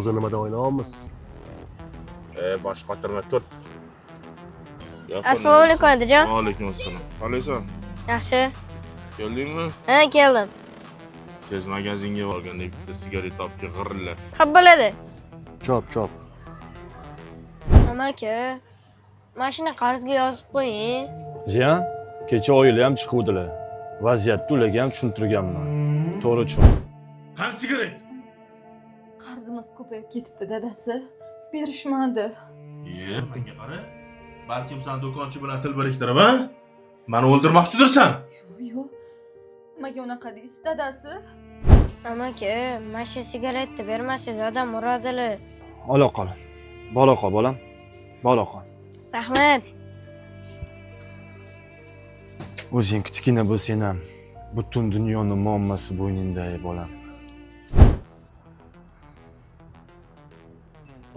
o'zi nimada o'ynayapmiz? Bosh qotirma tut. Assalomu alaykum otajon. Va alaykum assalom. Qalaysan? Yaxshi. Keldingmi? Ha, keldim. Tez magazinga borganda bitta sigaret topib g'irilla. Qab bo'ladi. Chop. Amaki, mashina qarzga yozib qo'ying. Ziyan, kecha oila ham chiquvdilar. Vaziyatni ularga ham tushuntirganman. To'g'ri tushun. Qani sigaret? Qarzimiz ko'payib ketibdi dadasi. Berishmadi. Menga qara. Balkim sen do'konchi bilan til biriktirib, ha? Meni o'ldirmoqchidirsan? Yo'q. Nimaga unaqa deysiz dadasi? Amaki, mashina sigaretni bermasangiz odam uradilar. Ola qol. Bola qol, bolam. Bola qol. Rahmat. O'zing kichkina bo'lsang ham butun dunyoning muammosi bo'yningda, bolam.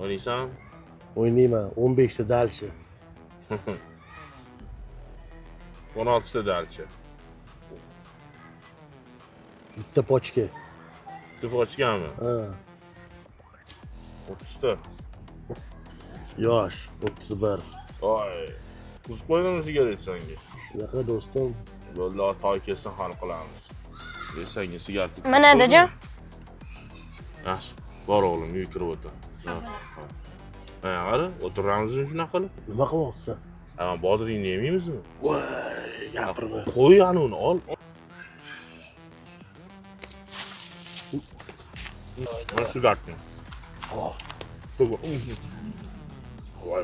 O'ynaysan? O'ynayman, 15 ta dalchi. 16 ta dalchi. Bitta pochka. Deb ochganmi? Ha, 30 ta. yosh, 31. Voy. Kuz qo'ydimmi sigaret senga? Shunaqa do'stim. Bo'ldi, toy kelsin hal qilamiz. Senga sigaret. Mana otajon. Yaxshi. Bor o'g'lim, uyga kirib o'tir. Ha. Qara, o'tiramizmi shunaqa qilib? Nima qilyapsan? Ha, bodringni yemaymizmi? Voy, gapirma. Qo'y ani uni ol. Mana shu gapni. Hop. Voy.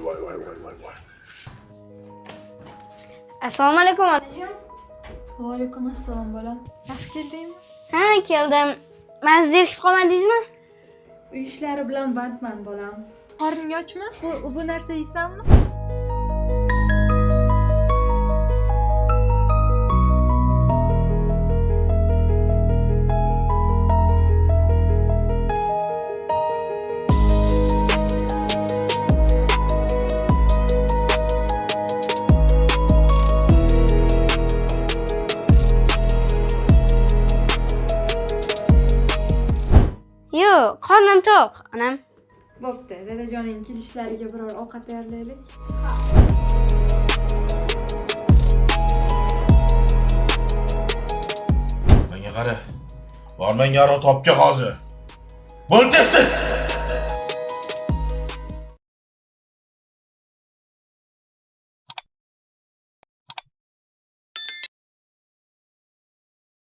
Assalomu alaykum otajon. Va alaykum assalom bolam. Yaxshi keldingmi? Ha, keldim. Meni zerikib qolmadingizmi? Uy ishlari bilan bandman bolam. Qorning ochmi? Bu narsa yeysanmi? Yo'q, qornim to'q, onam. Bo'pti, dadajoning kelishlariga biror ovqat tayyorlaylik. Menga qara. Bormang yaro topga hozir. Bo'l tez.